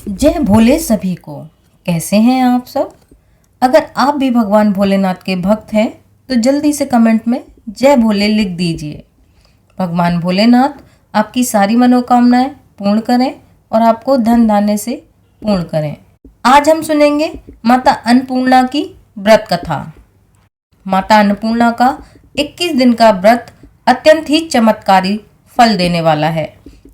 जय भोले सभी को। कैसे हैं आप सब? अगर आप भी भगवान भोलेनाथ के भक्त हैं तो जल्दी से कमेंट में जय भोले लिख दीजिए। भगवान भोलेनाथ आपकी सारी मनोकामनाएं पूर्ण करें और आपको धन धान्य से पूर्ण करें। आज हम सुनेंगे माता अन्नपूर्णा की व्रत कथा। माता अन्नपूर्णा का 21 दिन का व्रत अत्यंत ही चमत्कारी फल देने वाला है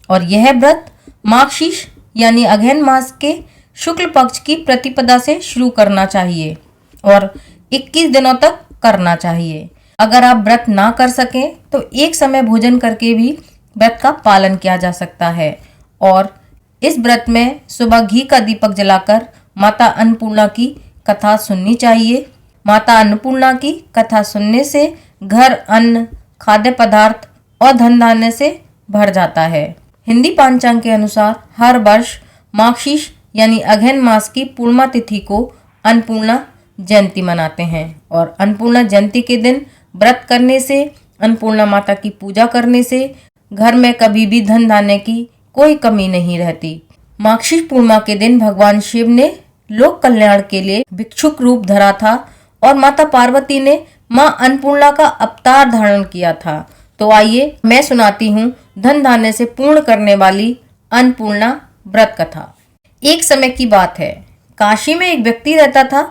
और यह व्रत माघशीश यानी अगहन मास के शुक्ल पक्ष की प्रतिपदा से शुरू करना चाहिए और 21 दिनों तक करना चाहिए। अगर आप व्रत ना कर सकें तो एक समय भोजन करके भी व्रत का पालन किया जा सकता है और इस व्रत में सुबह घी का दीपक जलाकर माता अन्नपूर्णा की कथा सुननी चाहिए। माता अन्नपूर्णा की कथा सुनने से घर अन्न, खाद्य पदार्थ और धन धान्य से भर जाता है। हिंदी पांचांग के अनुसार हर वर्ष माघशीश यानी अगहन मास की पूर्णिमा तिथि को अन्नपूर्णा जयंती मनाते हैं और अन्नपूर्णा जयंती के दिन व्रत करने से, अन्नपूर्णा माता की पूजा करने से घर में कभी भी धन धान्य की कोई कमी नहीं रहती। माघशीश पूर्णिमा के दिन भगवान शिव ने लोक कल्याण के लिए भिक्षुक रूप धरा था और माता पार्वती ने मां अन्नपूर्णा का अवतार धारण किया था। तो आइए मैं सुनाती हूँ धन धान्य से पूर्ण करने वाली अन्नपूर्णा व्रत कथा। एक समय की बात है, काशी में एक व्यक्ति रहता था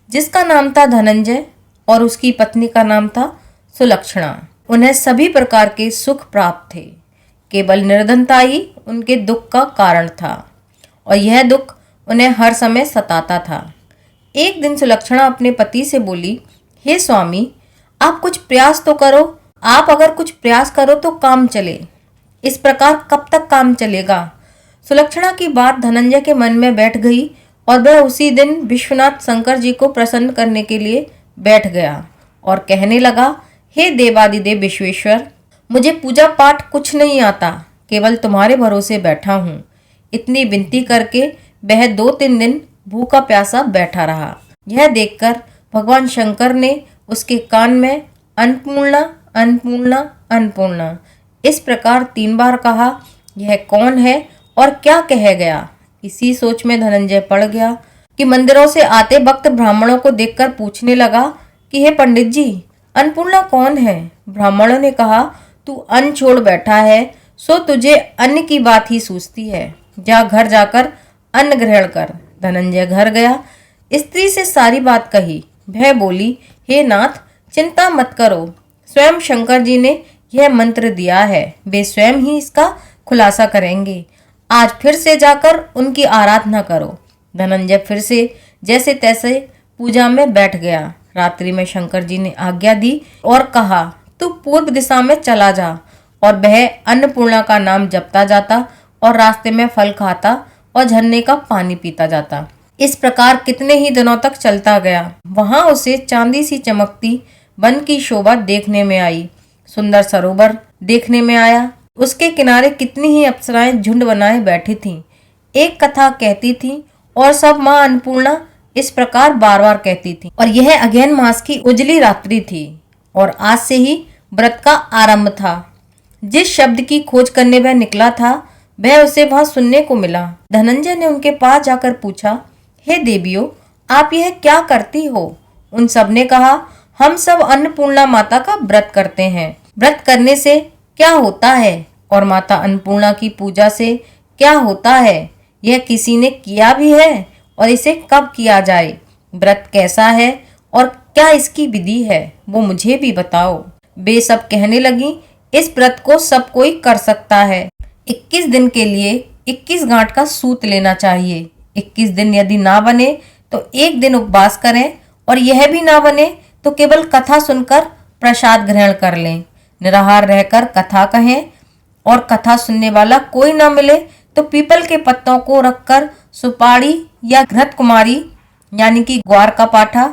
जिसका नाम था धनंजय और उसकी पत्नी का नाम था सुलक्षणा। उन्हें सभी प्रकार के सुख प्राप्त थे, केवल निर्धनता ही उनके दुख का कारण था और यह दुख उन्हें हर समय सताता था। एक दिन सुलक्षणा अपने पति से बोली, हे स्वामी, आप कुछ प्रयास तो करो। आप अगर कुछ प्रयास करो तो काम चले, इस प्रकार कब तक काम चलेगा? सुलक्षणा की बात धनंजय के मन में बैठ गई और वह उसी दिन विश्वनाथ शंकर जी को प्रसन्न करने के लिए बैठ गया और कहने लगा, हे देवादिदेव विश्वेश्वर, मुझे पूजा पाठ कुछ नहीं आता, केवल तुम्हारे भरोसे बैठा हूँ। इतनी विनती करके वह 2-3 दिन भूखा प्यासा बैठा रहा। यह देखकर भगवान शंकर ने उसके कान में अन्नपूर्णा अन्नपूर्णा अन्नपूर्णा इस प्रकार 3 बार कहा। यह कौन है और क्या कह गया? इसी सोच में धनंजय पड़ गया कि मंदिरों से आते भक्त ब्राह्मणों को देखकर पूछने लगा कि हे पंडित जी, अन्नपूर्णा कौन है? ब्राह्मणों ने कहा, तू अन्न छोड़ बैठा है सो तुझे अन्न की बात ही सूझती है। जा घर जाकर अन्न ग्रहण कर। धनंजय घर गया, स्त्री से सारी बात कही। वह बोली, हे नाथ, चिंता मत करो, स्वयं शंकर जी ने यह मंत्र दिया है, वे स्वयं ही इसका खुलासा करेंगे। आज फिर से जाकर उनकी आराधना करो। धनंजय फिर से जैसे तैसे पूजा में बैठ गया। रात्रि में शंकर जी ने आज्ञा दी और कहा, तू पूर्व दिशा में चला जा। और वह अन्नपूर्णा का नाम जपता जाता और रास्ते में फल खाता और झरने का पानी पीता जाता। इस प्रकार कितने ही दिनों तक चलता गया। वहां उसे चांदी सी चमकती वन की शोभा देखने में आई, सुंदर सरोवर देखने में आया। उसके किनारे कितनी ही अप्सराएं झुंड बनाए बैठी थीं। एक कथा कहती थी और सब मां अन्नपूर्णा इस प्रकार बार बार कहती थी। और यह अगहन मास की उजली रात्रि थी और आज से ही व्रत का आरंभ था। जिस शब्द की खोज करने वह निकला था वह उसे वहां सुनने को मिला। धनंजय ने उनके पास जाकर पूछा, हे देवियों, आप यह क्या करती हो? उन सब ने कहा, हम सब अन्नपूर्णा माता का व्रत करते हैं। व्रत करने से क्या होता है और माता अन्नपूर्णा की पूजा से क्या होता है, यह किसी ने किया भी है और इसे कब किया जाए? व्रत कैसा है और क्या इसकी विधि है, वो मुझे भी बताओ। वे सब कहने लगी, इस व्रत को सब कोई कर सकता है। 21 दिन के लिए 21 गांठ का सूत लेना चाहिए। 21 दिन यदि ना बने तो एक दिन उपवास करें और यह भी ना बने तो केवल कथा सुनकर प्रसाद ग्रहण कर लें। निराहार रहकर कथा कहें और कथा सुनने वाला कोई ना मिले तो पीपल के पत्तों को रखकर सुपारी या घृत कुमारी यानी कि ग्वार का पाठा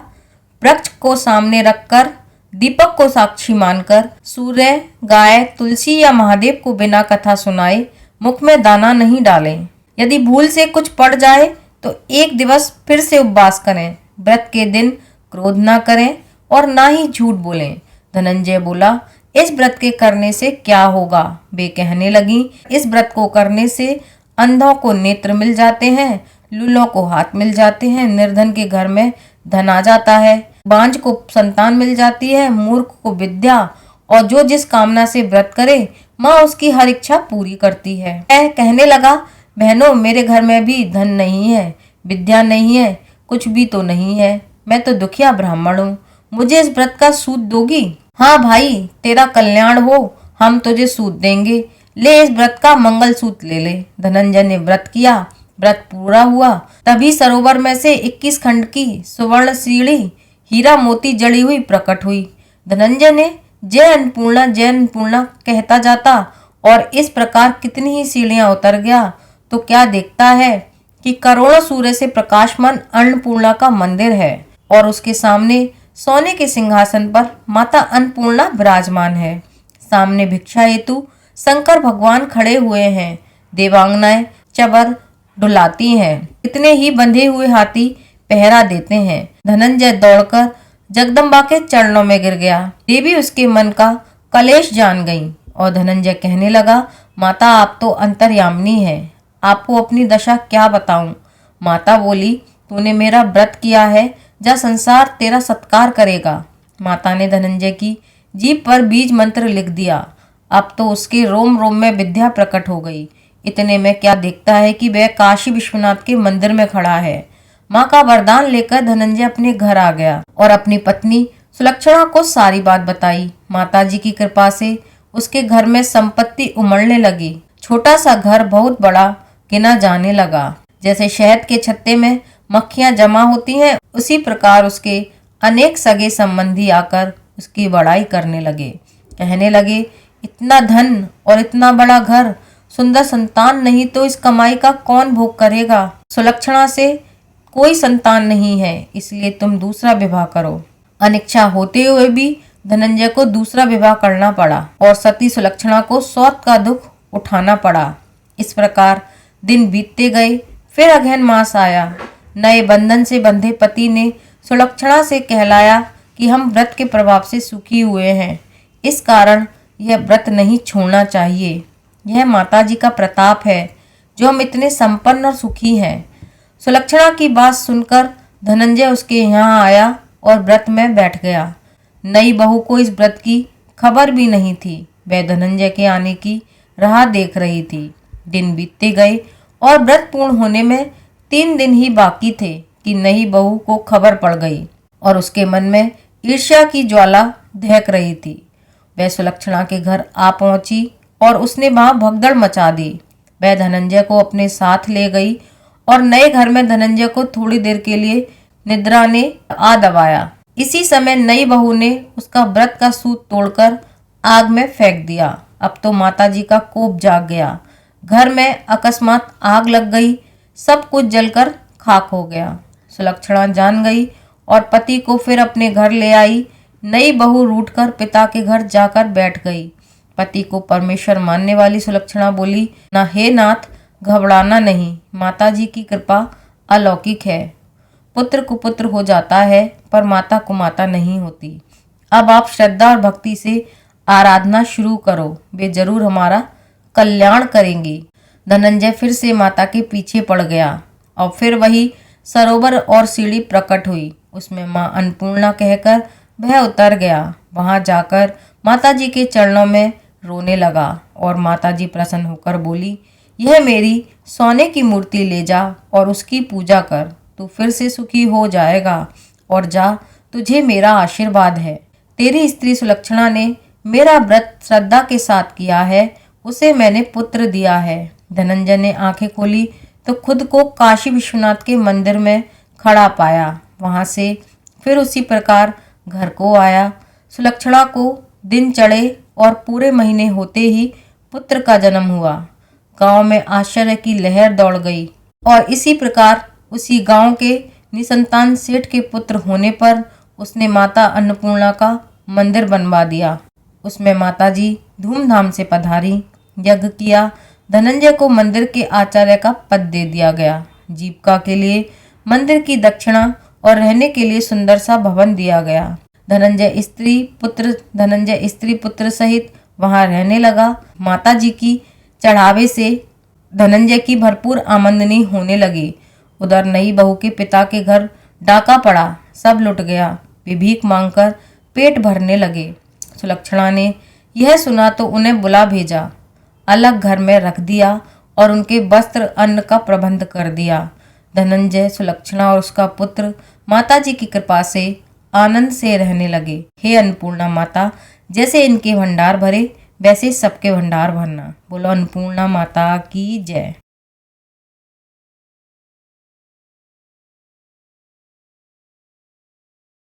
वृक्ष को सामने रखकर दीपक को साक्षी मानकर सूर्य, गाय, तुलसी या महादेव को बिना कथा सुनाए मुख में दाना नहीं डालें। यदि भूल से कुछ पड़ जाए तो एक दिवस फिर से उपवास करें। व्रत के दिन क्रोध ना करें और ना ही झूठ बोलें। धनंजय बोला, इस व्रत के करने से क्या होगा? वे कहने लगी, इस व्रत को करने से अंधों को नेत्र मिल जाते हैं, लूलों को हाथ मिल जाते हैं, निर्धन के घर में धन आ जाता है, बांझ को संतान मिल जाती है, मूर्ख को विद्या, और जो जिस कामना से व्रत करे माँ उसकी हर इच्छा पूरी करती है। कहने लगा, बहनों मेरे घर में भी धन नहीं है, विद्या नहीं है, कुछ भी तो नहीं है, मैं तो दुखिया ब्राह्मण हूँ, मुझे इस व्रत का सूद दोगी? हाँ भाई, तेरा कल्याण हो, हम तुझे सूद देंगे, ले इस व्रत का मंगल सूत्र ले ले। धनंजय ने व्रत किया, व्रत पूरा हुआ। तभी सरोवर में से 21 खंड की सुवर्ण सीढ़ी हीरा मोती जड़ी हुई प्रकट हुई। धनंजय ने जय अन्नपूर्णा कहता जाता और इस प्रकार कितनी ही सीढ़ियां उतर गया तो क्या देखता है कि करोड़ों सूर्य से प्रकाशमान अन्नपूर्णा का मंदिर है और उसके सामने सोने के सिंहासन पर माता अन्नपूर्णा विराजमान है। सामने भिक्षा हेतु शंकर भगवान खड़े हुए हैं। देवांगनाएं चबर डुलाती हैं। कितने ही बंधे हुए हाथी पहरा देते हैं। धनंजय दौड़कर जगदम्बा के चरणों में गिर गया। देवी उसके मन का कलेश जान गई और धनंजय कहने लगा, माता आप तो अंतर्यामिनी है, आपको अपनी दशा क्या बताऊं। माता बोली, तूने मेरा व्रत किया है, जा संसार तेरा सत्कार करेगा। माता ने धनंजय की जीभ पर बीज मंत्र लिख दिया। अब तो उसके रोम रोम में विद्या प्रकट हो गई। इतने में क्या देखता है कि वह काशी विश्वनाथ के मंदिर में खड़ा है। माँ का वरदान लेकर धनंजय अपने घर आ गया और अपनी पत्नी सुलक्षणा को सारी बात बताई। माताजी की कृपा से उसके घर में संपत्ति उमड़ने लगी। छोटा सा घर बहुत बड़ा गिना जाने लगा। जैसे शहद के छत्ते में मक्खियां जमा होती हैं, उसी प्रकार उसके अनेक सगे संबंधी आकर उसकी बड़ाई करने लगे। कहने लगे, इतना धन और इतना बड़ा घर, सुंदर संतान नहीं तो इस कमाई का कौन भोग करेगा। सुलक्षणा से कोई संतान नहीं है, इसलिए तुम दूसरा विवाह करो। अनिच्छा होते हुए भी धनंजय को दूसरा विवाह करना पड़ा और सती सुलक्षणा को सौत का दुख उठाना पड़ा। इस प्रकार दिन बीतते गए। फिर अगहन मास आया। नए बंधन से बंधे पति ने सुलक्षणा से कहलाया कि हम व्रत के प्रभाव से सुखी हुए हैं, इस कारण यह व्रत नहीं छोड़ना चाहिए। यह माताजी का प्रताप है जो हम इतने संपन्न और सुखी हैं। सुलक्षणा की बात सुनकर धनंजय उसके यहाँ आया और व्रत में बैठ गया। नई बहू को इस व्रत की खबर भी नहीं थी। वह धनंजय के आने की राह देख रही थी। दिन बीतते गए और व्रत पूर्ण होने में 3 दिन ही बाकी थे कि नई बहू को खबर पड़ गई और उसके मन में ईर्ष्या की ज्वाला दहक रही थी। वह सुलक्षणा के घर आ पहुंची और उसने वहां भगदड़ मचा दी। वह धनंजय को अपने साथ ले गई और नए घर में धनंजय को थोड़ी देर के लिए निद्रा ने आ दबाया। इसी समय नई बहू ने उसका व्रत का सूत तोड़कर आग में फेंक दिया। अब तो माताजी का कोप जाग गया। घर में अकस्मात आग लग गई। सब कुछ जलकर खाक हो गया। सुलक्षणा जान गई और पति को फिर अपने घर ले आई। नई बहू रूठकर पिता के घर जाकर बैठ गई। पति को परमेश्वर मानने वाली सुलक्षणा बोली, ना हे नाथ, घबराना नहीं, माताजी की कृपा अलौकिक है। पुत्र कुपुत्र हो जाता है पर माता कुमाता नहीं होती। अब आप श्रद्धा और भक्ति से आराधना शुरू करो, वे जरूर हमारा कल्याण करेंगी। धनंजय फिर से माता के पीछे पड़ गया और फिर वही सरोवर और सीढ़ी प्रकट हुई। उसमें माँ अन्नपूर्णा कहकर वह उतर गया। वहां जाकर माताजी के चरणों में रोने लगा और माताजी प्रसन्न होकर बोली, यह मेरी सोने की मूर्ति ले जा और उसकी पूजा कर, तू फिर से सुखी हो जाएगा। और जा, तुझे मेरा आशीर्वाद है। तेरी स्त्री सुलक्षणा ने मेरा व्रत श्रद्धा के साथ किया है, उसे मैंने पुत्र दिया है। धनंजय ने आंखें खोली तो खुद को काशी विश्वनाथ के मंदिर में खड़ा पाया। वहां से फिर उसी प्रकार घर को आया। सुलक्षणा को दिन चढ़े और पूरे महीने होते ही पुत्र का जन्म हुआ। गांव में आश्चर्य की लहर दौड़ गई और इसी प्रकार उसी गांव के निसंतान सेठ के पुत्र होने पर उसने माता अन्नपूर्णा का मंदिर बनवा दिया। उसमें माताजी धूमधाम से पधारी, यज्ञ किया। धनंजय को मंदिर के आचार्य का पद दे दिया गया। जीविका के लिए मंदिर की दक्षिणा और रहने के लिए सुंदर सा भवन दिया गया। धनंजय स्त्री पुत्र सहित वहां रहने लगा। माताजी की चढ़ावे से धनंजय की भरपूर आमदनी होने लगी उधर नई बहू के पिता के घर डाका पड़ा, सब लुट गया। वे भीख मांगकर पेट भरने लगे। सुलक्षणा ने यह सुना तो उन्हें बुला भेजा, अलग घर में रख दिया और उनके वस्त्र अन्न का प्रबंध कर दिया। धनंजय, सुलक्षणा और उसका पुत्र माताजी की कृपा से आनंद से रहने लगे। हे अन्नपूर्णा माता, जैसे इनके भंडार भरे वैसे सबके भंडार भरना। बोलो अन्नपूर्णा माता की जय।